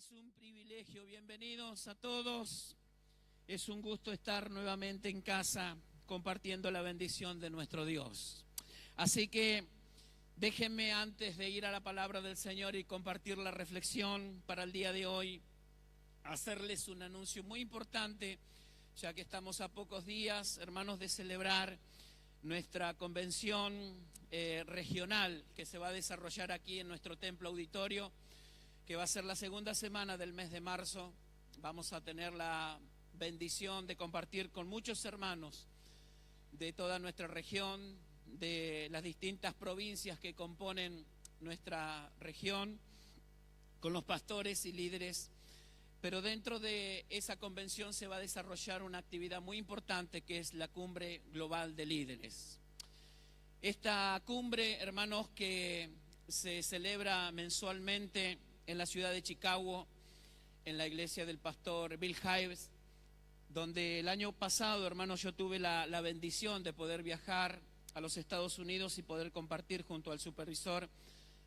Es un privilegio, bienvenidos a todos. Es un gusto estar nuevamente en casa compartiendo la bendición de nuestro Dios. Así que déjenme, antes de ir a la palabra del Señor y compartir la reflexión para el día de hoy, hacerles un anuncio muy importante, ya que estamos a pocos días, hermanos, de celebrar nuestra convención regional que se va a desarrollar aquí en nuestro templo auditorio, que va a ser la segunda semana del mes de marzo. Vamos a tener la bendición de compartir con muchos hermanos de toda nuestra región, de las distintas provincias que componen nuestra región, con los pastores y líderes. Pero dentro de esa convención se va a desarrollar una actividad muy importante, que es la Cumbre Global de Líderes. Esta cumbre, hermanos, que se celebra mensualmente en la ciudad de Chicago, en la iglesia del pastor Bill Hybels, donde el año pasado, hermanos, yo tuve la bendición de poder viajar a los Estados Unidos y poder compartir junto al supervisor,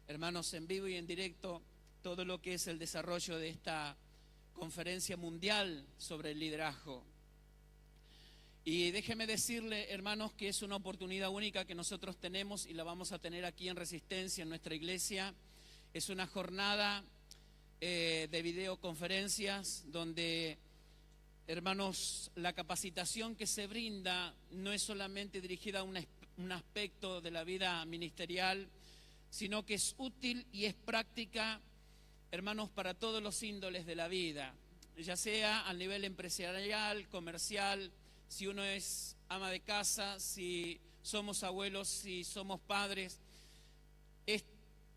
hermanos, en vivo y en directo, todo lo que es el desarrollo de esta conferencia mundial sobre el liderazgo. Y déjeme decirle, hermanos, que es una oportunidad única que nosotros tenemos y la vamos a tener aquí en Resistencia, en nuestra iglesia. Es una jornada de videoconferencias donde, hermanos, la capacitación que se brinda no es solamente dirigida a un aspecto de la vida ministerial, sino que es útil y es práctica, hermanos, para todos los índoles de la vida, ya sea al nivel empresarial, comercial, si uno es ama de casa, si somos abuelos, si somos padres. Es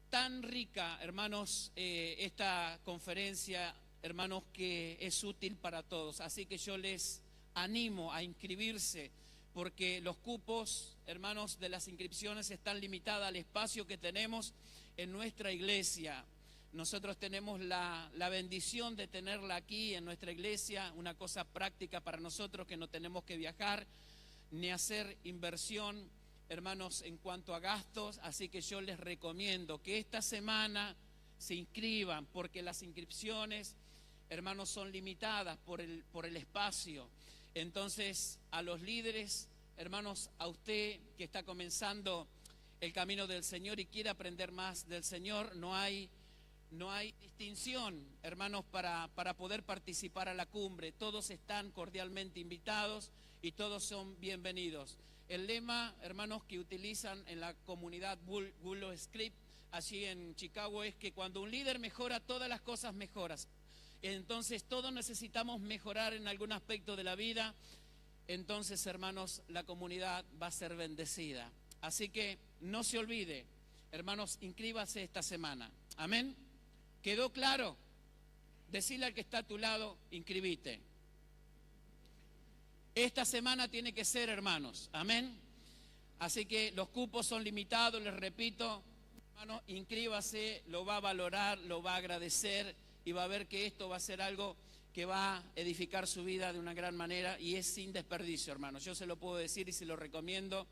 tan rica, hermanos, esta conferencia, hermanos, que es útil para todos. Así que yo les animo a inscribirse, porque los cupos, hermanos, de las inscripciones están limitadas al espacio que tenemos en nuestra iglesia. Nosotros tenemos la bendición de tenerla aquí en nuestra iglesia, una cosa práctica para nosotros, que no tenemos que viajar ni hacer inversión, hermanos, en cuanto a gastos. Así que yo les recomiendo que esta semana se inscriban, porque las inscripciones, hermanos, son limitadas por el espacio. Entonces, a los líderes, hermanos, a usted que está comenzando el camino del Señor y quiere aprender más del Señor, no hay distinción, hermanos, para poder participar a la cumbre. Todos están cordialmente invitados y todos son bienvenidos. El lema, hermanos, que utilizan en la comunidad Willow Script, allí en Chicago, es que cuando un líder mejora, todas las cosas mejoran. Entonces todos necesitamos mejorar en algún aspecto de la vida. Entonces, hermanos, la comunidad va a ser bendecida. Así que no se olvide, hermanos, inscríbase esta semana. Amén. ¿Quedó claro? Decile al que está a tu lado, inscribite. Esta semana tiene que ser, hermanos. Amén. Así que los cupos son limitados, les repito. Hermano, inscríbase, lo va a valorar, lo va a agradecer y va a ver que esto va a ser algo que va a edificar su vida de una gran manera, y es sin desperdicio, hermanos. Yo se lo puedo decir y se lo recomiendo,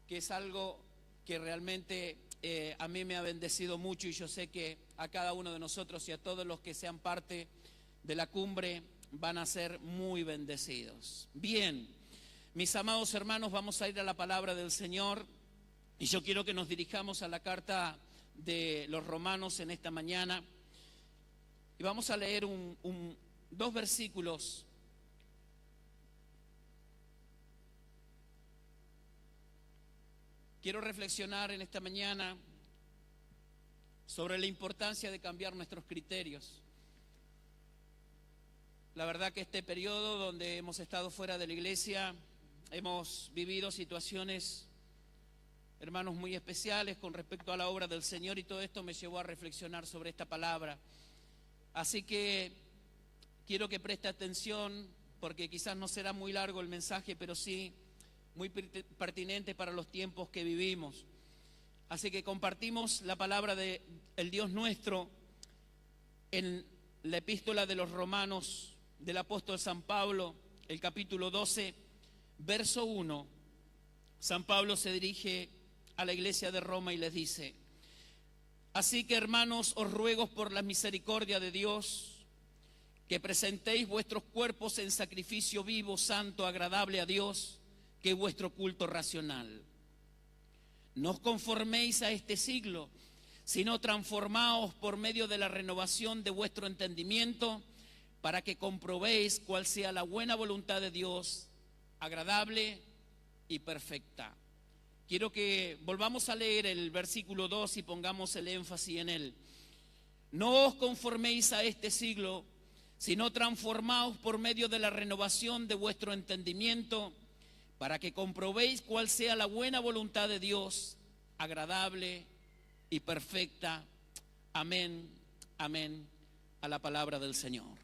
que es algo que realmente a mí me ha bendecido mucho, y yo sé que a cada uno de nosotros y a todos los que sean parte de la cumbre van a ser muy bendecidos. Bien, mis amados hermanos, vamos a ir a la palabra del Señor, y yo quiero que nos dirijamos a la carta de los Romanos en esta mañana, y vamos a leer dos versículos. Quiero reflexionar en esta mañana sobre la importancia de cambiar nuestros criterios. La verdad que este periodo donde hemos estado fuera de la iglesia, hemos vivido situaciones, hermanos, muy especiales con respecto a la obra del Señor, y todo esto me llevó a reflexionar sobre esta palabra. Así que quiero que preste atención, porque quizás no será muy largo el mensaje, pero sí muy pertinente para los tiempos que vivimos. Así que compartimos la palabra del Dios nuestro en la epístola de los Romanos del apóstol San Pablo, el capítulo 12, verso 1. San Pablo se dirige a la iglesia de Roma y les dice: Así que, hermanos, os ruego por la misericordia de Dios que presentéis vuestros cuerpos en sacrificio vivo, santo, agradable a Dios, que es vuestro culto racional. No os conforméis a este siglo, sino transformaos por medio de la renovación de vuestro entendimiento, para que comprobéis cuál sea la buena voluntad de Dios, agradable y perfecta. Quiero que volvamos a leer el versículo 2 y pongamos el énfasis en él. No os conforméis a este siglo, sino transformaos por medio de la renovación de vuestro entendimiento, para que comprobéis cuál sea la buena voluntad de Dios, agradable y perfecta. Amén, amén, a la palabra del Señor.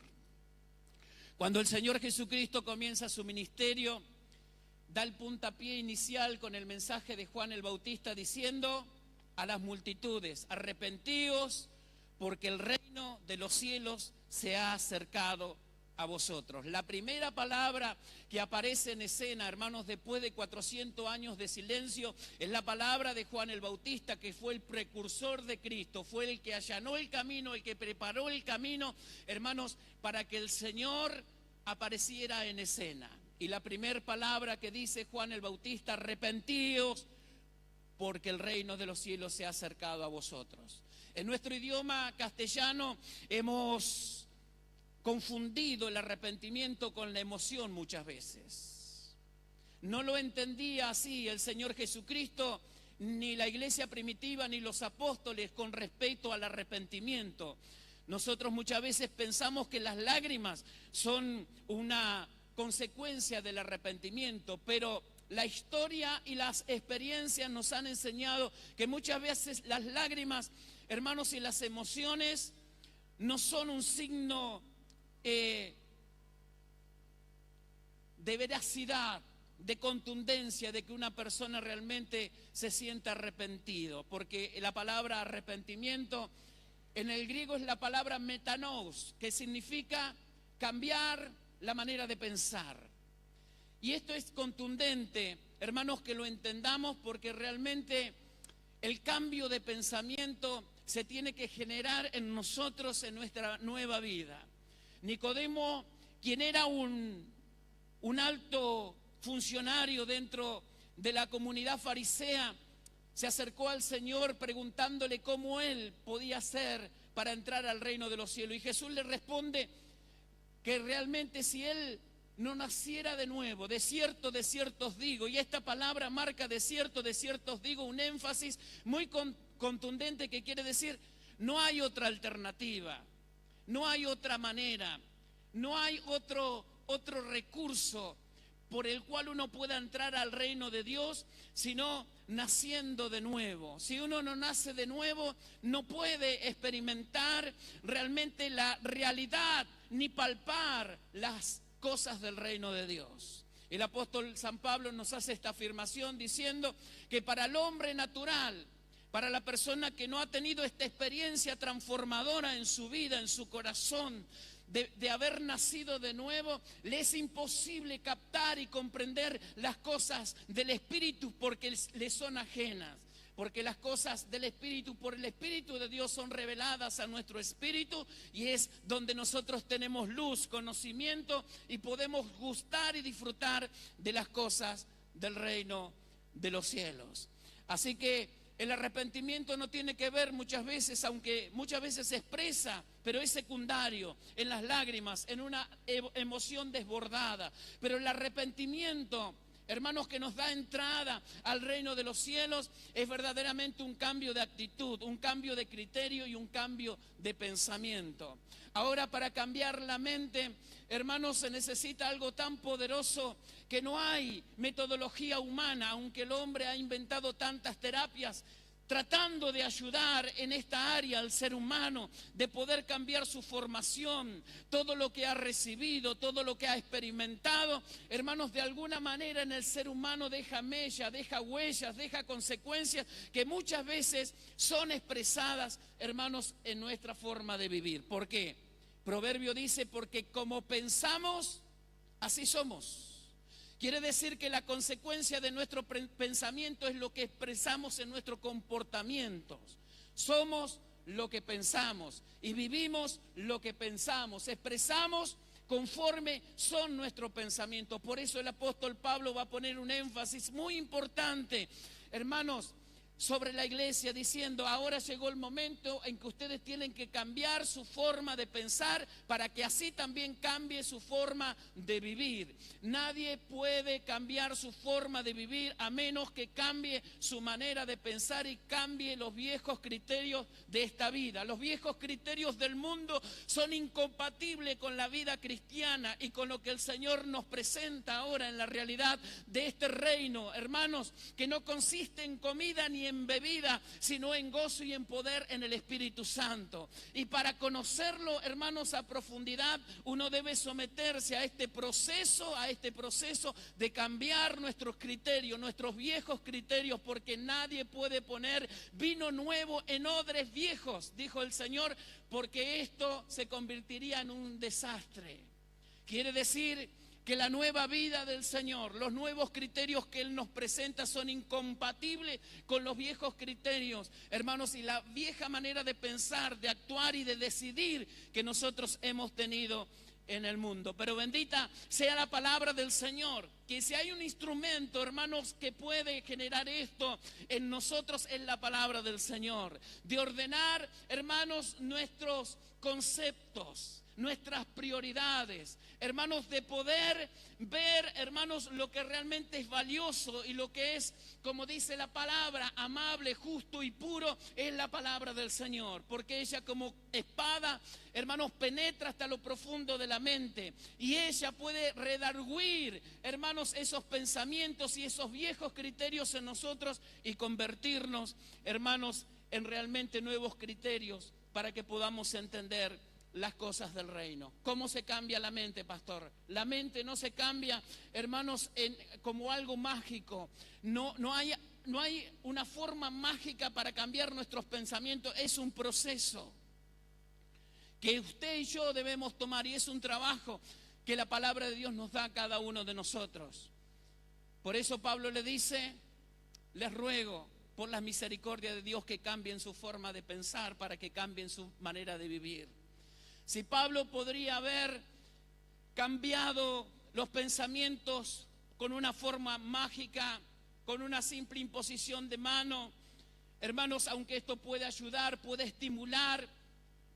Cuando el Señor Jesucristo comienza su ministerio, da el puntapié inicial con el mensaje de Juan el Bautista diciendo a las multitudes: arrepentíos, porque el reino de los cielos se ha acercado a vosotros. La primera palabra que aparece en escena, hermanos, después de 400 años de silencio, es la palabra de Juan el Bautista, que fue el precursor de Cristo, fue el que allanó el camino, el que preparó el camino, hermanos, para que el Señor apareciera en escena. Y la primera palabra que dice Juan el Bautista: arrepentíos, porque el reino de los cielos se ha acercado a vosotros. En nuestro idioma castellano hemos confundido el arrepentimiento con la emoción muchas veces. No lo entendía así el Señor Jesucristo, ni la iglesia primitiva, ni los apóstoles con respecto al arrepentimiento. Nosotros muchas veces pensamos que las lágrimas son una consecuencia del arrepentimiento, pero la historia y las experiencias nos han enseñado que muchas veces las lágrimas, hermanos, y las emociones no son un signo de veracidad, de contundencia, de que una persona realmente se sienta arrepentido, porque la palabra arrepentimiento en el griego es la palabra metanos, que significa cambiar la manera de pensar. Y esto es contundente, hermanos, que lo entendamos, porque realmente el cambio de pensamiento se tiene que generar en nosotros, en nuestra nueva vida. Nicodemo, quien era un alto funcionario dentro de la comunidad farisea, se acercó al Señor preguntándole cómo él podía hacer para entrar al reino de los cielos. Y Jesús le responde que realmente si él no naciera de nuevo, de cierto os digo, y esta palabra marca de cierto os digo, un énfasis muy contundente que quiere decir: no hay otra alternativa, no hay otra manera, no hay otro recurso por el cual uno pueda entrar al reino de Dios, sino naciendo de nuevo. Si uno no nace de nuevo, no puede experimentar realmente la realidad ni palpar las cosas del reino de Dios. El apóstol San Pablo nos hace esta afirmación diciendo que para el hombre natural, para la persona que no ha tenido esta experiencia transformadora en su vida, en su corazón, de haber nacido de nuevo, le es imposible captar y comprender las cosas del Espíritu porque le son ajenas. Porque las cosas del Espíritu, por el Espíritu de Dios, son reveladas a nuestro espíritu, y es donde nosotros tenemos luz, conocimiento, y podemos gustar y disfrutar de las cosas del reino de los cielos. Así que el arrepentimiento no tiene que ver muchas veces, aunque muchas veces se expresa, pero es secundario, en las lágrimas, en una emoción desbordada. Pero el arrepentimiento, hermanos, que nos da entrada al reino de los cielos, es verdaderamente un cambio de actitud, un cambio de criterio y un cambio de pensamiento. Ahora, para cambiar la mente, hermanos, se necesita algo tan poderoso que no hay metodología humana, aunque el hombre ha inventado tantas terapias tratando de ayudar en esta área al ser humano, de poder cambiar su formación, todo lo que ha recibido, todo lo que ha experimentado, hermanos, de alguna manera en el ser humano deja mella, deja huellas, deja consecuencias que muchas veces son expresadas, hermanos, en nuestra forma de vivir. ¿Por qué? Proverbio dice: porque como pensamos, así somos. Quiere decir que la consecuencia de nuestro pensamiento es lo que expresamos en nuestros comportamientos. Somos lo que pensamos y vivimos lo que pensamos, expresamos conforme son nuestros pensamientos. Por eso el apóstol Pablo va a poner un énfasis muy importante, hermanos, sobre la iglesia, diciendo: ahora llegó el momento en que ustedes tienen que cambiar su forma de pensar para que así también cambie su forma de vivir. Nadie puede cambiar su forma de vivir a menos que cambie su manera de pensar y cambie los viejos criterios de esta vida. Los viejos criterios del mundo son incompatibles con la vida cristiana y con lo que el Señor nos presenta ahora en la realidad de este reino, hermanos, que no consiste en comida ni en bebida, sino en gozo y en poder en el Espíritu Santo. Y para conocerlo, hermanos, a profundidad, uno debe someterse a este proceso de cambiar nuestros criterios, nuestros viejos criterios, porque nadie puede poner vino nuevo en odres viejos, dijo el Señor, porque esto se convertiría en un desastre. Quiere decir que la nueva vida del Señor, los nuevos criterios que Él nos presenta son incompatibles con los viejos criterios, hermanos, y la vieja manera de pensar, de actuar y de decidir que nosotros hemos tenido en el mundo. Pero bendita sea la palabra del Señor, que si hay un instrumento, hermanos, que puede generar esto en nosotros, es la palabra del Señor, de ordenar, hermanos, nuestros conceptos, nuestras prioridades, hermanos, de poder ver, hermanos, lo que realmente es valioso y lo que es, como dice la palabra, amable, justo y puro, es la palabra del Señor, porque ella como espada, hermanos, penetra hasta lo profundo de la mente y ella puede redarguir, hermanos, esos pensamientos y esos viejos criterios en nosotros y convertirnos, hermanos, en realmente nuevos criterios para que podamos entender las cosas del reino. ¿Cómo se cambia la mente, pastor? La mente no se cambia, hermanos, como algo mágico. No hay una forma mágica para cambiar nuestros pensamientos. Es un proceso que usted y yo debemos tomar, y es un trabajo que la palabra de Dios nos da a cada uno de nosotros. Por eso Pablo le dice: les ruego por la misericordia de Dios que cambien su forma de pensar, para que cambien su manera de vivir. Si Pablo podría haber cambiado los pensamientos con una forma mágica, con una simple imposición de mano, hermanos, aunque esto puede ayudar, puede estimular,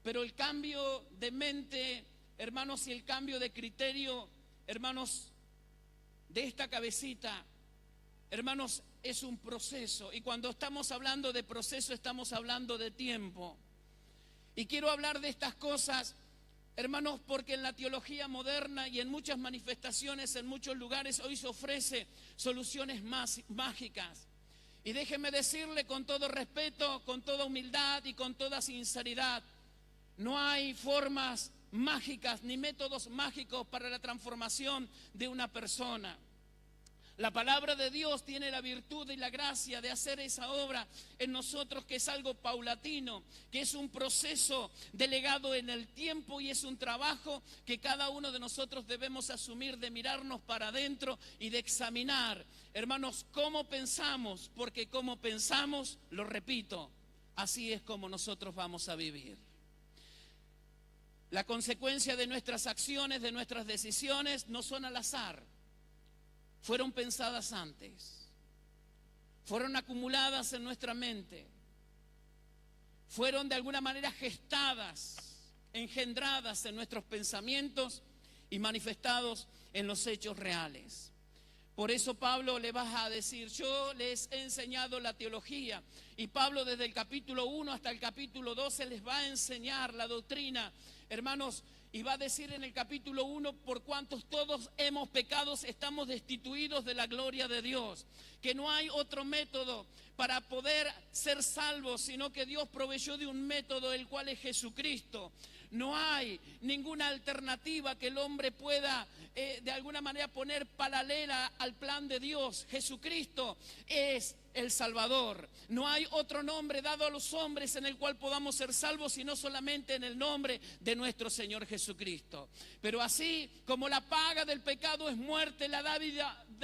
pero el cambio de mente, hermanos, y el cambio de criterio, hermanos, de esta cabecita, hermanos, es un proceso. Y cuando estamos hablando de proceso, estamos hablando de tiempo. Y quiero hablar de estas cosas, hermanos, porque en la teología moderna y en muchas manifestaciones, en muchos lugares, hoy se ofrece soluciones mágicas. Y déjeme decirle con todo respeto, con toda humildad y con toda sinceridad, no hay formas mágicas ni métodos mágicos para la transformación de una persona. La palabra de Dios tiene la virtud y la gracia de hacer esa obra en nosotros, que es algo paulatino, que es un proceso delegado en el tiempo y es un trabajo que cada uno de nosotros debemos asumir, de mirarnos para adentro y de examinar, hermanos, cómo pensamos, porque como pensamos, lo repito, así es como nosotros vamos a vivir. La consecuencia de nuestras acciones, de nuestras decisiones, no son al azar. Fueron pensadas antes, fueron acumuladas en nuestra mente, fueron de alguna manera gestadas, engendradas en nuestros pensamientos y manifestados en los hechos reales. Por eso Pablo le va a decir: yo les he enseñado la teología, y Pablo desde el capítulo 1 hasta el capítulo 12 les va a enseñar la doctrina, hermanos. Y va a decir en el capítulo 1: por cuantos todos hemos pecado, estamos destituidos de la gloria de Dios. Que no hay otro método para poder ser salvos, sino que Dios proveyó de un método, el cual es Jesucristo. No hay ninguna alternativa que el hombre pueda de alguna manera poner paralela al plan de Dios. Jesucristo es el Salvador. No hay otro nombre dado a los hombres en el cual podamos ser salvos, sino solamente en el nombre de nuestro Señor Jesucristo. Pero así como la paga del pecado es muerte, la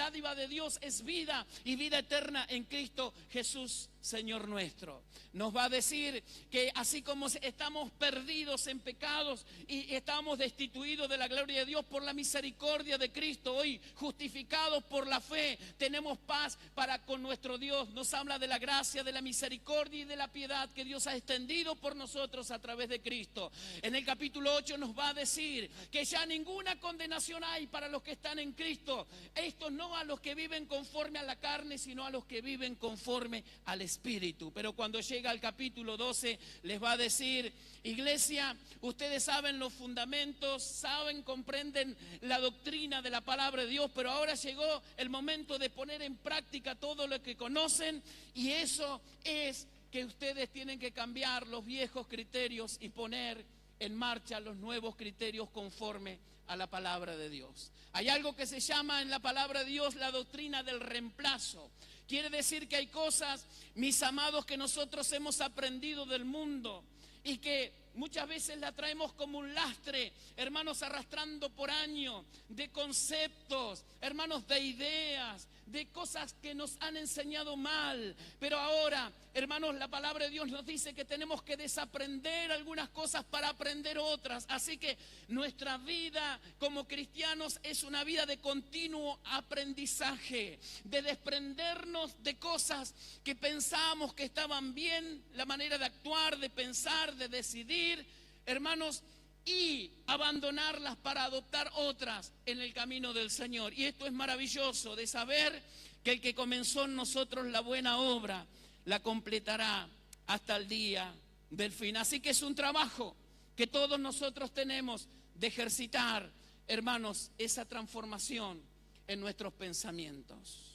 dádiva de Dios es vida y vida eterna en Cristo Jesús, Señor nuestro. Nos va a decir que así como estamos perdidos en pecados y estamos destituidos de la gloria de Dios, por la misericordia de Cristo, hoy justificados por la fe, tenemos paz para con nuestro Dios. Nos habla de la gracia, de la misericordia y de la piedad que Dios ha extendido por nosotros a través de Cristo. En el capítulo 8 nos va a decir que ya ninguna condenación hay para los que están en Cristo. Esto no a los que viven conforme a la carne, sino a los que viven conforme al Espíritu. Pero cuando llega al capítulo 12 les va a decir: iglesia, ustedes saben los fundamentos, saben, comprenden la doctrina de la palabra de Dios, pero ahora llegó el momento de poner en práctica todo lo que conocen, y eso es que ustedes tienen que cambiar los viejos criterios y poner en marcha los nuevos criterios conforme a la palabra de Dios. Hay algo que se llama en la palabra de Dios la doctrina del reemplazo. Quiere decir que hay cosas, mis amados, que nosotros hemos aprendido del mundo y que muchas veces la traemos como un lastre, hermanos, arrastrando por años, de conceptos, hermanos, de ideas, de cosas que nos han enseñado mal. Pero ahora, hermanos, la palabra de Dios nos dice que tenemos que desaprender algunas cosas para aprender otras. Así que nuestra vida como cristianos es una vida de continuo aprendizaje, de desprendernos de cosas que pensábamos que estaban bien, la manera de actuar, de pensar, de decidir, hermanos, y abandonarlas para adoptar otras en el camino del Señor. Y esto es maravilloso, de saber que el que comenzó en nosotros la buena obra la completará hasta el día del fin. Así que es un trabajo que todos nosotros tenemos de ejercitar, hermanos, esa transformación en nuestros pensamientos,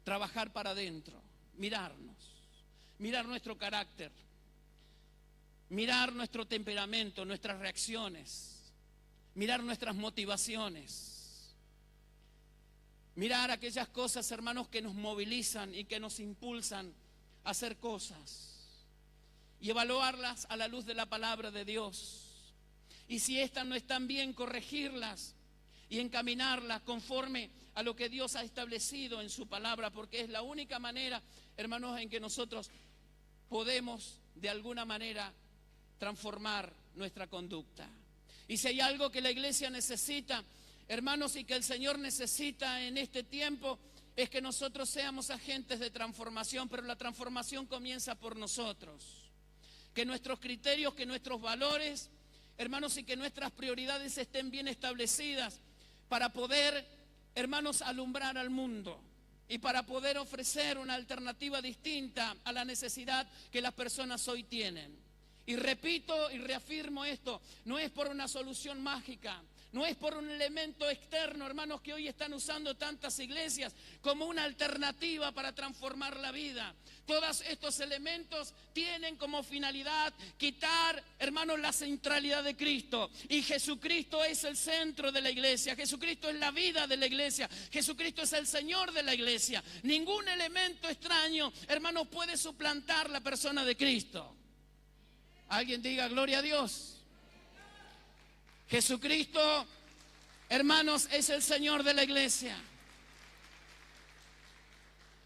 trabajar para adentro, mirarnos, mirar nuestro carácter, mirar nuestro temperamento, nuestras reacciones, mirar nuestras motivaciones, mirar aquellas cosas, hermanos, que nos movilizan y que nos impulsan a hacer cosas y evaluarlas a la luz de la palabra de Dios. Y si estas no están bien, corregirlas y encaminarlas conforme a lo que Dios ha establecido en su palabra, porque es la única manera, hermanos, en que nosotros podemos de alguna manera transformar nuestra conducta. Y si hay algo que la iglesia necesita, hermanos, y que el Señor necesita en este tiempo, es que nosotros seamos agentes de transformación. Pero la transformación comienza por nosotros. Que nuestros criterios, que nuestros valores, hermanos, y que nuestras prioridades estén bien establecidas para poder, hermanos, alumbrar al mundo y para poder ofrecer una alternativa distinta a la necesidad que las personas hoy tienen. Y repito y reafirmo esto, no es por una solución mágica, no es por un elemento externo, hermanos, que hoy están usando tantas iglesias como una alternativa para transformar la vida. Todos estos elementos tienen como finalidad quitar, hermanos, la centralidad de Cristo. Y Jesucristo es el centro de la iglesia, Jesucristo es la vida de la iglesia, Jesucristo es el Señor de la iglesia. Ningún elemento extraño, hermanos, puede suplantar la persona de Cristo. Alguien diga gloria a Dios. Jesucristo, hermanos, es el Señor de la iglesia.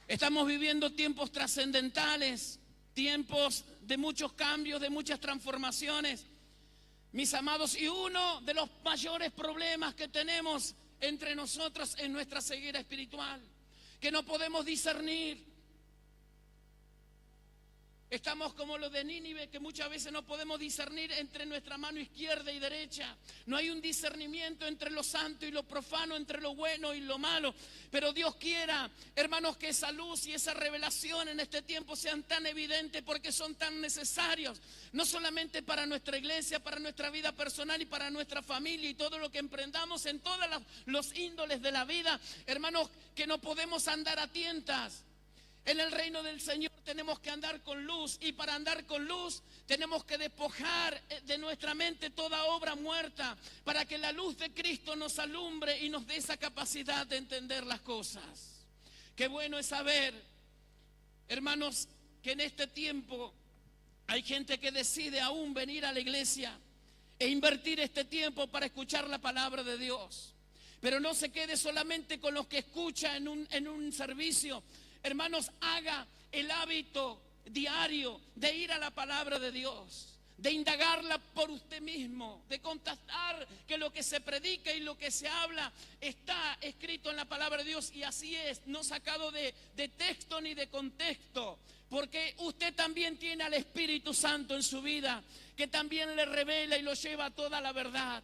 Estamos viviendo tiempos trascendentales, tiempos de muchos cambios, de muchas transformaciones, mis amados, y uno de los mayores problemas que tenemos entre nosotros es nuestra ceguera espiritual, que no podemos discernir. Estamos como los de Nínive, que muchas veces no podemos discernir entre nuestra mano izquierda y derecha. No hay un discernimiento entre lo santo y lo profano, entre lo bueno y lo malo. Pero Dios quiera, hermanos, que esa luz y esa revelación en este tiempo sean tan evidentes, porque son tan necesarios. No solamente para nuestra iglesia, para nuestra vida personal y para nuestra familia y todo lo que emprendamos en todos los índoles de la vida. Hermanos, que no podemos andar a tientas. En el reino del Señor tenemos que andar con luz, y para andar con luz tenemos que despojar de nuestra mente toda obra muerta, para que la luz de Cristo nos alumbre y nos dé esa capacidad de entender las cosas. Qué bueno es saber, hermanos, que en este tiempo hay gente que decide aún venir a la iglesia e invertir este tiempo para escuchar la palabra de Dios. Pero no se quede solamente con los que escucha en un servicio. Hermanos, haga el hábito diario de ir a la palabra de Dios, de indagarla por usted mismo, de constatar que lo que se predica y lo que se habla está escrito en la palabra de Dios, y así es, no sacado de texto ni de contexto, porque usted también tiene al Espíritu Santo en su vida, que también le revela y lo lleva a toda la verdad.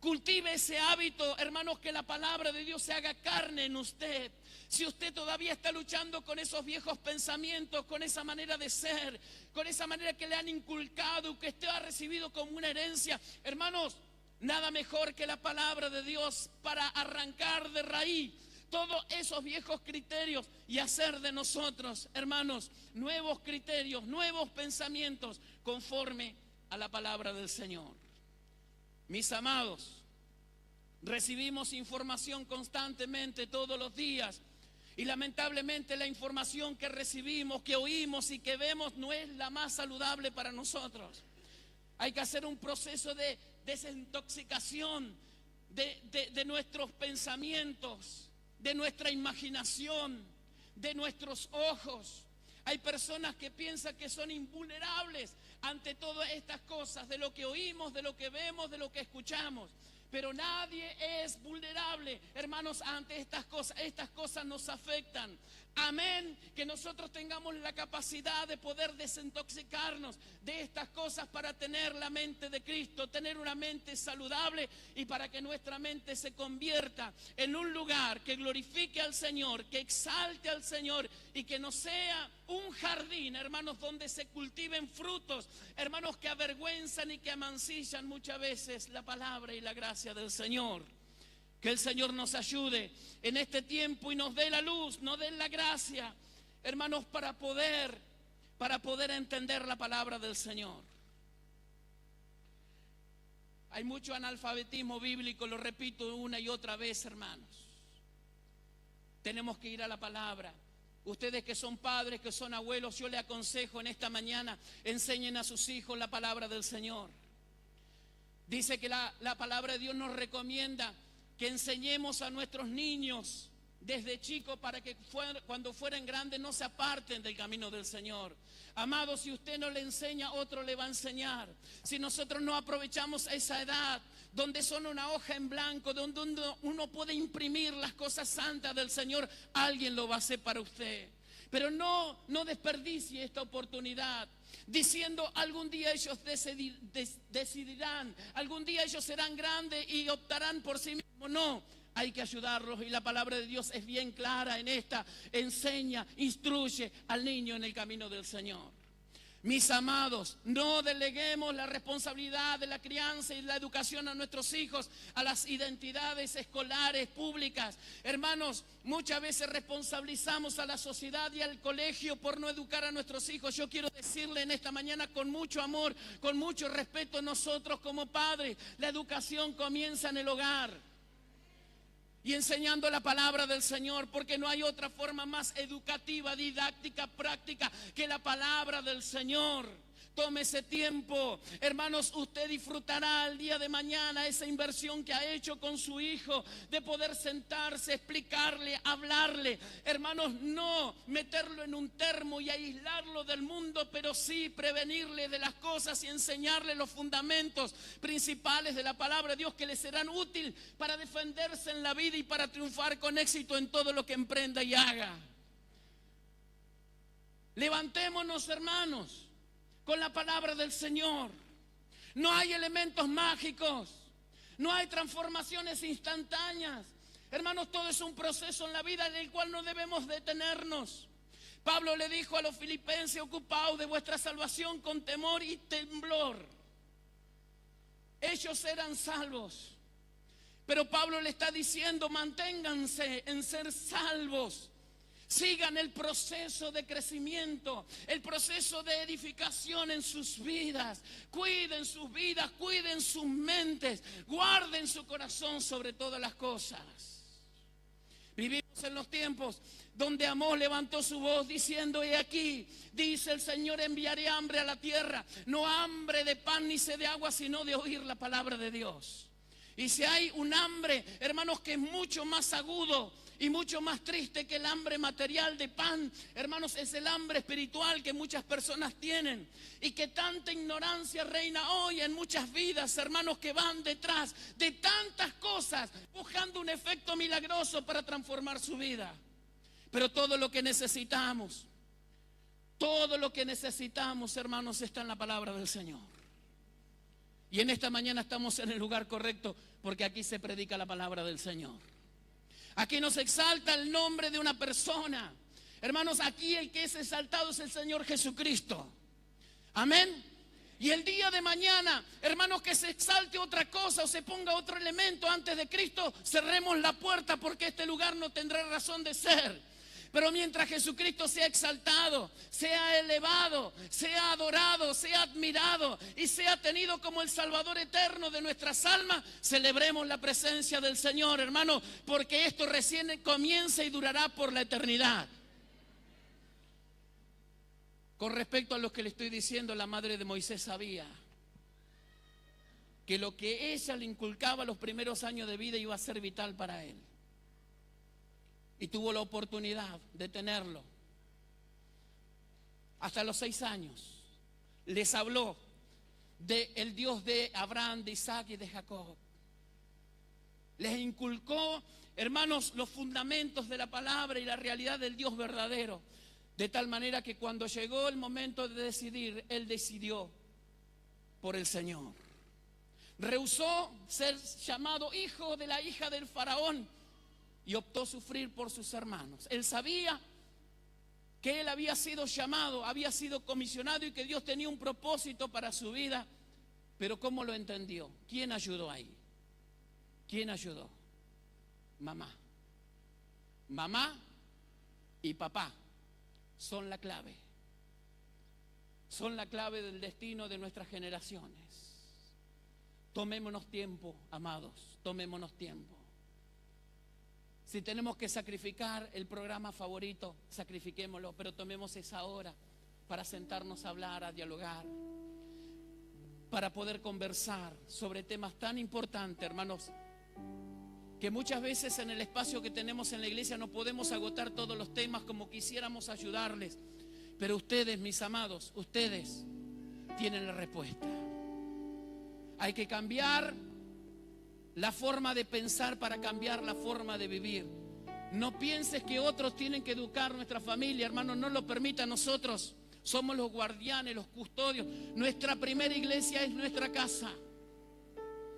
Cultive ese hábito, hermanos, que la palabra de Dios se haga carne en usted. Si usted todavía está luchando con esos viejos pensamientos, con esa manera de ser, con esa manera que le han inculcado, que usted ha recibido como una herencia, hermanos, nada mejor que la palabra de Dios para arrancar de raíz todos esos viejos criterios y hacer de nosotros, hermanos, nuevos criterios, nuevos pensamientos conforme a la palabra del Señor. Mis amados, recibimos información constantemente todos los días, y lamentablemente la información que recibimos, que oímos y que vemos no es la más saludable para nosotros. Hay que hacer un proceso de desintoxicación de nuestros pensamientos, de nuestra imaginación, de nuestros ojos. Hay personas que piensan que son invulnerables ante todas estas cosas, de lo que oímos, de lo que vemos, de lo que escuchamos. Pero nadie es vulnerable, hermanos, ante estas cosas. Estas cosas nos afectan. Amén, que nosotros tengamos la capacidad de poder desintoxicarnos de estas cosas para tener la mente de Cristo, tener una mente saludable, y para que nuestra mente se convierta en un lugar que glorifique al Señor, que exalte al Señor, y que no sea un jardín, hermanos, donde se cultiven frutos, hermanos, que avergüenzan y que amancillan muchas veces la palabra y la gracia del Señor. Que el Señor nos ayude en este tiempo y nos dé la luz, nos dé la gracia, hermanos, para poder entender la palabra del Señor. Hay mucho analfabetismo bíblico, lo repito una y otra vez, hermanos. Tenemos que ir a la palabra. Ustedes que son padres, que son abuelos, yo les aconsejo en esta mañana, enseñen a sus hijos la palabra del Señor. Dice que la palabra de Dios nos recomienda que enseñemos a nuestros niños desde chicos para que cuando fueren grandes no se aparten del camino del Señor. Amados, si usted no le enseña, otro le va a enseñar. Si nosotros no aprovechamos esa edad donde son una hoja en blanco, donde uno puede imprimir las cosas santas del Señor, alguien lo va a hacer para usted. Pero no desperdicie esta oportunidad diciendo algún día ellos decidirán, algún día ellos serán grandes y optarán por sí mismos. No, hay que ayudarlos, y la palabra de Dios es bien clara en esta. Enseña, instruye al niño en el camino del Señor. Mis amados, no deleguemos la responsabilidad de la crianza y la educación a nuestros hijos a las identidades escolares públicas. Hermanos, muchas veces responsabilizamos a la sociedad y al colegio por no educar a nuestros hijos. Yo quiero decirle en esta mañana con mucho amor, con mucho respeto, nosotros como padres, la educación comienza en el hogar y enseñando la palabra del Señor, porque no hay otra forma más educativa, didáctica, práctica que la palabra del Señor. Tome ese tiempo, hermanos, usted disfrutará el día de mañana esa inversión que ha hecho con su hijo, de poder sentarse, explicarle, hablarle. Hermanos, no meterlo en un termo y aislarlo del mundo, pero sí prevenirle de las cosas y enseñarle los fundamentos principales de la palabra de Dios, que le serán útiles para defenderse en la vida y para triunfar con éxito en todo lo que emprenda y haga. Levantémonos, hermanos, con la palabra del Señor. No hay elementos mágicos, no hay transformaciones instantáneas. Hermanos, todo es un proceso en la vida en el cual no debemos detenernos. Pablo le dijo a los filipenses: ocupaos de vuestra salvación con temor y temblor. Ellos eran salvos, pero Pablo le está diciendo: manténganse en ser salvos. Sigan el proceso de crecimiento, el proceso de edificación en sus vidas. Cuiden sus vidas, cuiden sus mentes, guarden su corazón sobre todas las cosas. Vivimos en los tiempos donde Amós levantó su voz diciendo: he aquí, dice el Señor, enviaré hambre a la tierra, no hambre de pan ni sed de agua, sino de oír la palabra de Dios. Y si hay un hambre, hermanos, que es mucho más agudo y mucho más triste que el hambre material de pan, hermanos, es el hambre espiritual que muchas personas tienen. Y que tanta ignorancia reina hoy en muchas vidas, hermanos, que van detrás de tantas cosas, buscando un efecto milagroso para transformar su vida. Pero todo lo que necesitamos, hermanos, está en la palabra del Señor. Y en esta mañana estamos en el lugar correcto, porque aquí se predica la palabra del Señor. Aquí nos exalta el nombre de una persona. Hermanos, aquí el que es exaltado es el Señor Jesucristo. Amén. Y el día de mañana, hermanos, que se exalte otra cosa o se ponga otro elemento antes de Cristo, cerremos la puerta, porque este lugar no tendrá razón de ser. Pero mientras Jesucristo sea exaltado, sea elevado, sea adorado, sea admirado y sea tenido como el Salvador eterno de nuestras almas, celebremos la presencia del Señor, hermano, porque esto recién comienza y durará por la eternidad. Con respecto a lo que le estoy diciendo, la madre de Moisés sabía que lo que ella le inculcaba los primeros años de vida iba a ser vital para él. Y tuvo la oportunidad de tenerlo. Hasta los 6 años les habló del Dios de Abraham, de Isaac y de Jacob. Les inculcó, hermanos, los fundamentos de la palabra y la realidad del Dios verdadero. De tal manera que cuando llegó el momento de decidir, él decidió por el Señor. Rehusó ser llamado hijo de la hija del faraón y optó sufrir por sus hermanos. Él sabía que él había sido llamado, había sido comisionado y que Dios tenía un propósito para su vida. Pero ¿cómo lo entendió? ¿Quién ayudó ahí? ¿Quién ayudó? Mamá. Mamá y papá son la clave. Son la clave del destino de nuestras generaciones. Tomémonos tiempo, amados, tomémonos tiempo. Si tenemos que sacrificar el programa favorito, sacrifiquémoslo, pero tomemos esa hora para sentarnos a hablar, a dialogar, para poder conversar sobre temas tan importantes, hermanos, que muchas veces en el espacio que tenemos en la iglesia no podemos agotar todos los temas como quisiéramos ayudarles. Pero ustedes, mis amados, ustedes tienen la respuesta. Hay que cambiar la forma de pensar para cambiar la forma de vivir. No pienses que otros tienen que educar nuestra familia, hermano, no lo permita. Nosotros somos los guardianes, los custodios. Nuestra primera iglesia es nuestra casa,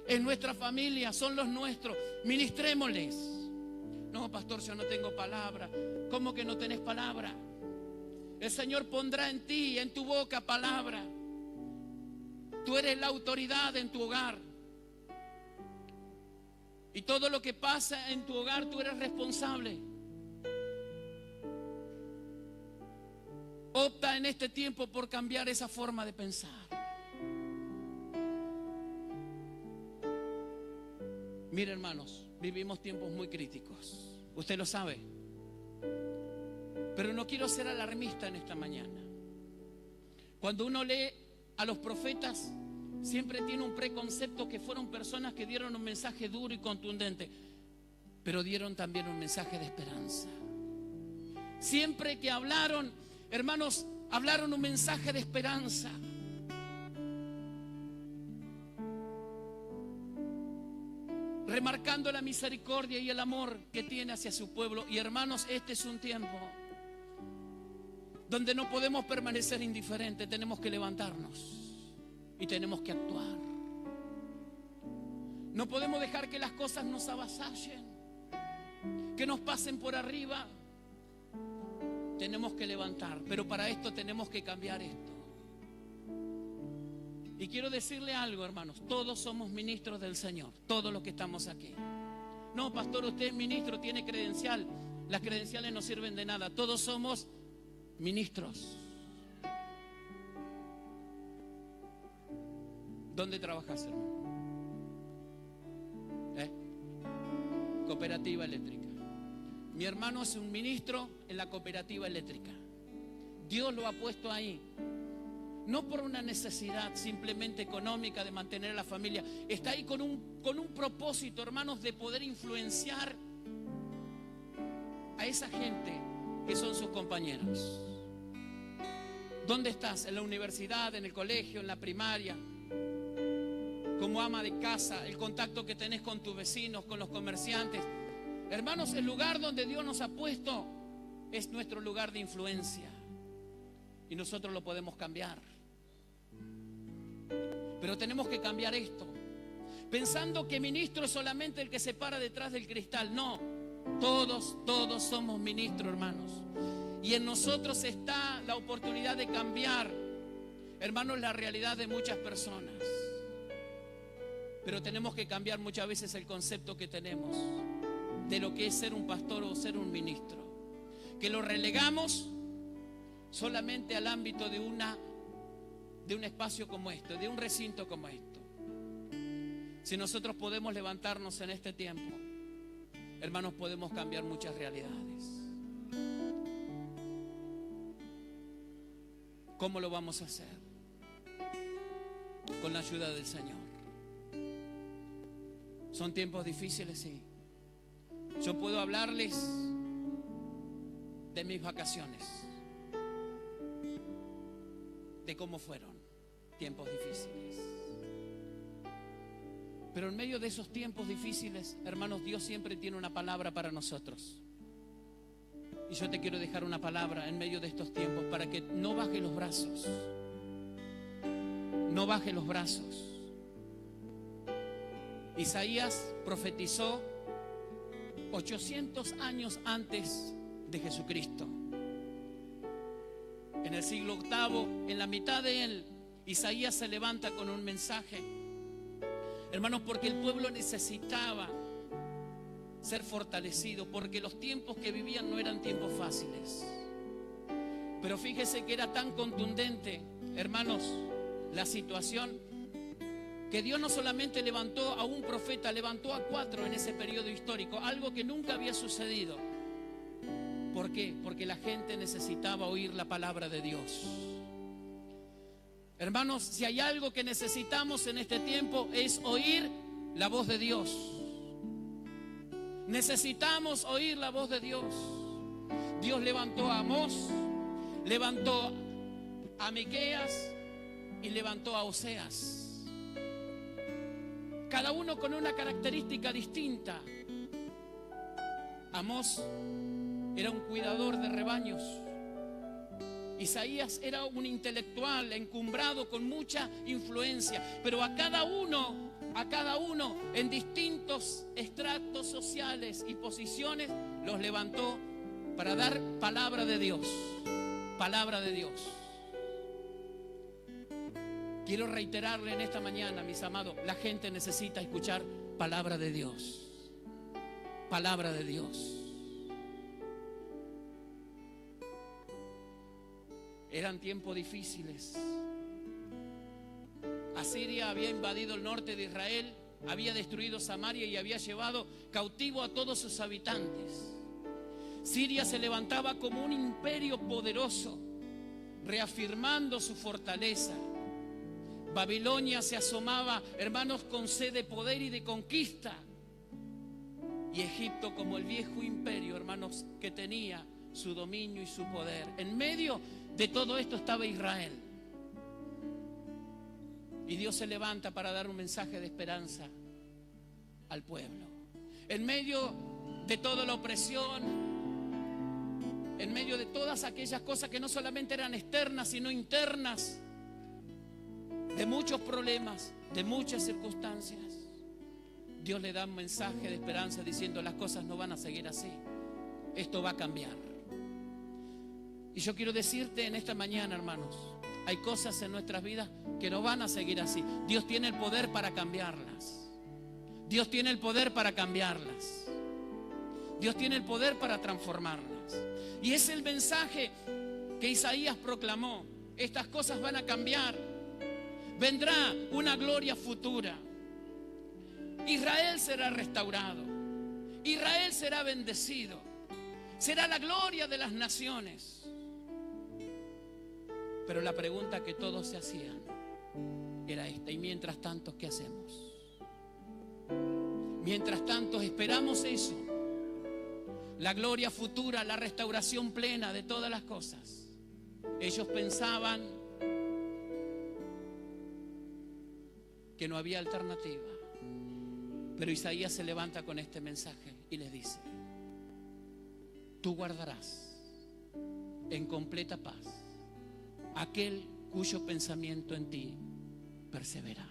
es nuestra familia, son los nuestros. Ministrémosles. No, pastor, yo no tengo palabra. ¿Cómo que no tenés palabra? El Señor pondrá en ti, en tu boca, palabra. Tú eres la autoridad en tu hogar. Y todo lo que pasa en tu hogar, tú eres responsable. Opta en este tiempo por cambiar esa forma de pensar. Mire, hermanos, vivimos tiempos muy críticos. Usted lo sabe. Pero no quiero ser alarmista en esta mañana. Cuando uno lee a los profetas, siempre tiene un preconcepto que fueron personas que dieron un mensaje duro y contundente, pero dieron también un mensaje de esperanza. Siempre que hablaron, hermanos, hablaron un mensaje de esperanza. Remarcando la misericordia y el amor que tiene hacia su pueblo. Y hermanos, este es un tiempo donde no podemos permanecer indiferentes, tenemos que levantarnos. Y tenemos que actuar. No podemos dejar que las cosas nos avasallen, que nos pasen por arriba. Tenemos que levantar, pero para esto tenemos que cambiar esto. Y quiero decirle algo, hermanos, todos somos ministros del Señor, todos los que estamos aquí. No, pastor, usted es ministro, tiene credencial. Las credenciales no sirven de nada, todos somos ministros. ¿Dónde trabajas, hermano? Cooperativa eléctrica. Mi hermano es un ministro en la cooperativa eléctrica. Dios lo ha puesto ahí. No por una necesidad simplemente económica de mantener a la familia. Está ahí con un propósito, hermanos, de poder influenciar a esa gente que son sus compañeros. ¿Dónde estás? ¿En la universidad, en el colegio, en la primaria? Como ama de casa, el contacto que tenés con tus vecinos, con los comerciantes. Hermanos, el lugar donde Dios nos ha puesto es nuestro lugar de influencia. Y nosotros lo podemos cambiar. Pero tenemos que cambiar esto. Pensando que ministro es solamente el que se para detrás del cristal. No, todos somos ministros, hermanos. Y en nosotros está la oportunidad de cambiar, hermanos, la realidad de muchas personas. Pero tenemos que cambiar muchas veces el concepto que tenemos de lo que es ser un pastor o ser un ministro. Que lo relegamos solamente al ámbito de un espacio como este, de un recinto como esto. Si nosotros podemos levantarnos en este tiempo, hermanos, podemos cambiar muchas realidades. ¿Cómo lo vamos a hacer? Con la ayuda del Señor. Son tiempos difíciles, sí. Yo puedo hablarles de mis vacaciones, de cómo fueron tiempos difíciles. Pero en medio de esos tiempos difíciles, hermanos, Dios siempre tiene una palabra para nosotros. Y yo te quiero dejar una palabra en medio de estos tiempos para que no bajes los brazos. No bajes los brazos. Isaías profetizó 800 años antes de Jesucristo. En el siglo VIII, en la mitad de él, Isaías se levanta con un mensaje. Hermanos, porque el pueblo necesitaba ser fortalecido, porque los tiempos que vivían no eran tiempos fáciles. Pero fíjese que era tan contundente, hermanos, la situación, que Dios no solamente levantó a un profeta, levantó a 4 en ese periodo histórico, algo que nunca había sucedido. ¿Por qué? Porque la gente necesitaba oír la palabra de Dios. Hermanos, si hay algo que necesitamos en este tiempo es oír la voz de Dios. Necesitamos oír la voz de Dios. Dios levantó a Amós, levantó a Miqueas y levantó a Oseas. Cada uno con una característica distinta. Amós era un cuidador de rebaños. Isaías era un intelectual encumbrado con mucha influencia, pero a cada uno en distintos estratos sociales y posiciones los levantó para dar palabra de Dios. Palabra de Dios. Quiero reiterarle en esta mañana, mis amados, la gente necesita escuchar palabra de Dios. Palabra de Dios. Eran tiempos difíciles. Asiria había invadido el norte de Israel, había destruido Samaria y había llevado cautivo a todos sus habitantes. Siria se levantaba como un imperio poderoso, reafirmando su fortaleza. Babilonia se asomaba, hermanos, con sed de poder y de conquista. Y Egipto como el viejo imperio, hermanos, que tenía su dominio y su poder. En medio de todo esto estaba Israel. Y Dios se levanta para dar un mensaje de esperanza al pueblo. En medio de toda la opresión, en medio de todas aquellas cosas que no solamente eran externas, sino internas, de muchos problemas, de muchas circunstancias, Dios le da un mensaje de esperanza diciendo: las cosas no van a seguir así, esto va a cambiar. Y yo quiero decirte en esta mañana, hermanos, hay cosas en nuestras vidas que no van a seguir así. Dios tiene el poder para cambiarlas. Dios tiene el poder para cambiarlas. Dios tiene el poder para transformarlas. Y es el mensaje que Isaías proclamó. Estas cosas van a cambiar. Vendrá una gloria futura. Israel será restaurado. Israel será bendecido. será la gloria de las naciones. Pero la pregunta que todos se hacían era esta: y mientras tanto, ¿qué hacemos? Mientras tanto esperamos eso, la gloria futura, la restauración plena de todas las cosas. Ellos pensaban que no había alternativa. Pero Isaías se levanta con este mensaje y les dice: tú guardarás en completa paz aquel cuyo pensamiento en ti persevera.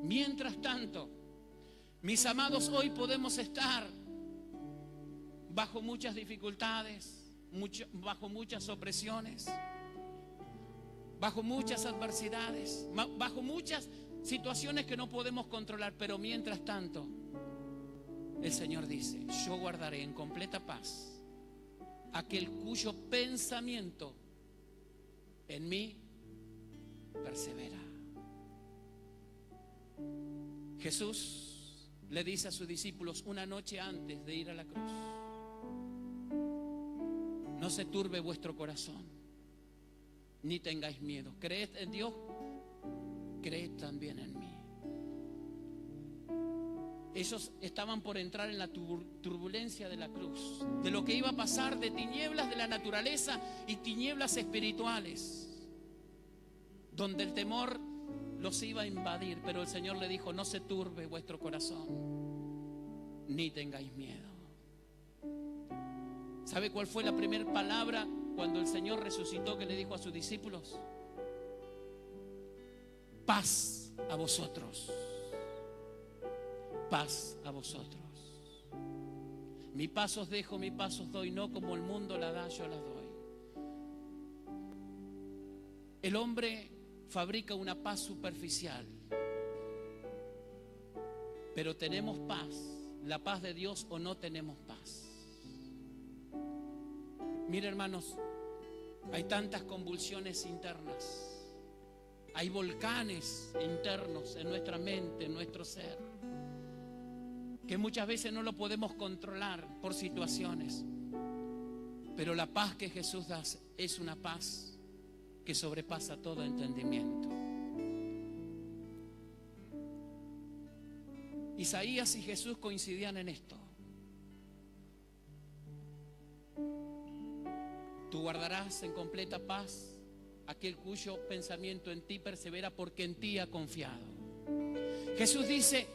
Mientras tanto, mis amados, hoy podemos estar bajo muchas dificultades, bajo muchas opresiones, bajo muchas adversidades, bajo muchas situaciones que no podemos controlar. Pero mientras tanto, el Señor dice: yo guardaré en completa paz aquel cuyo pensamiento en mí persevera. Jesús le dice a sus discípulos una noche antes de ir a la cruz: no se turbe vuestro corazón, ni tengáis miedo. Creed en Dios, creed también en mí. Ellos estaban por entrar en la turbulencia de la cruz, de lo que iba a pasar, de tinieblas de la naturaleza y tinieblas espirituales, donde el temor los iba a invadir. Pero el Señor le dijo: no se turbe vuestro corazón, ni tengáis miedo. ¿Sabe cuál fue la primera palabra cuando el Señor resucitó que le dijo a sus discípulos? Paz a vosotros. Paz a vosotros. Mi paz os dejo, mi paz os doy, no como el mundo la da, yo la doy. El hombre fabrica una paz superficial, pero tenemos paz, la paz de Dios, o no tenemos paz. Mira, hermanos, hay tantas convulsiones internas, hay volcanes internos en nuestra mente, en nuestro ser, que muchas veces no lo podemos controlar por situaciones. Pero la paz que Jesús da es una paz que sobrepasa todo entendimiento. Isaías y Jesús coincidían en esto: tú guardarás en completa paz aquel cuyo pensamiento en ti persevera, porque en ti ha confiado. Jesús dice: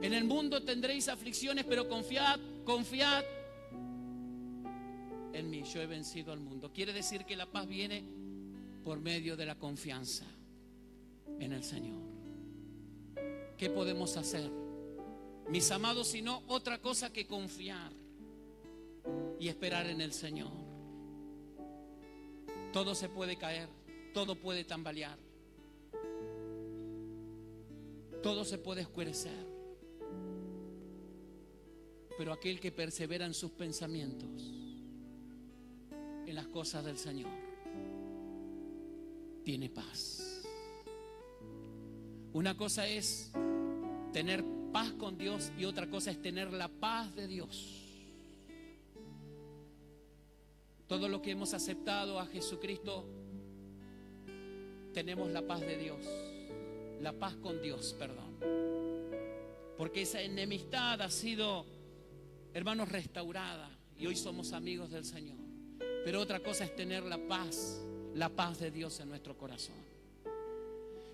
en el mundo tendréis aflicciones, pero confiad, confiad en mí, yo he vencido al mundo. Quiere decir que la paz viene por medio de la confianza en el Señor. ¿Qué podemos hacer, mis amados, sino otra cosa que confiar y esperar en el Señor? Todo se puede caer, todo puede tambalear, todo se puede oscurecer, pero aquel que persevera en sus pensamientos, en las cosas del Señor, tiene paz. Una cosa es tener paz con Dios y otra cosa es tener la paz de Dios. Todo lo que hemos aceptado a Jesucristo, tenemos la paz de Dios, la paz con Dios, perdón. Porque esa enemistad ha sido, hermanos, restaurada y hoy somos amigos del Señor. Pero otra cosa es tener la paz de Dios en nuestro corazón.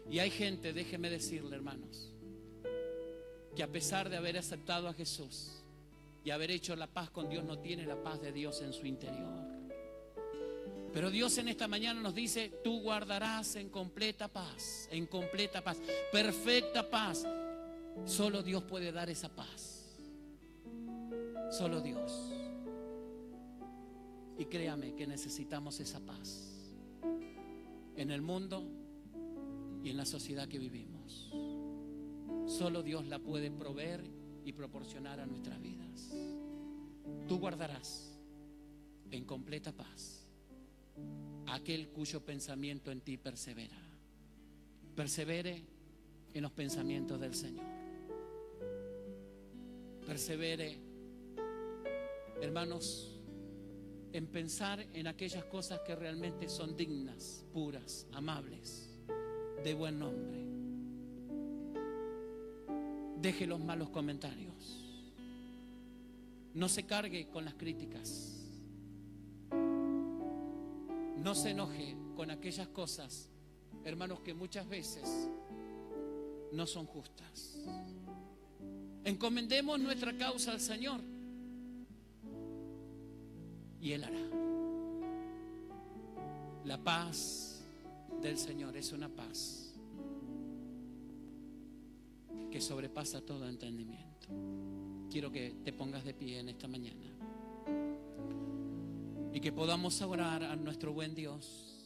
Y hay gente, déjeme decirle, hermanos, que a pesar de haber aceptado a Jesús y haber hecho la paz con Dios, no tiene la paz de Dios en su interior. Pero Dios en esta mañana nos dice: tú guardarás en completa paz, perfecta paz. Solo Dios puede dar esa paz. Solo Dios. Y créame que necesitamos esa paz en el mundo y en la sociedad que vivimos. Solo Dios la puede proveer y proporcionar a nuestras vidas. Tú guardarás en completa paz aquel cuyo pensamiento en ti persevera. Persevere en los pensamientos del Señor. Persevere hermanos, en pensar en aquellas cosas que realmente son dignas, puras, amables, de buen nombre. Deje los malos comentarios. No se cargue con las críticas. No se enoje con aquellas cosas, hermanos, que muchas veces no son justas. Encomendemos nuestra causa al Señor y Él hará. La paz del Señor es una paz que sobrepasa todo entendimiento. Quiero que te pongas de pie en esta mañana y que podamos orar a nuestro buen Dios.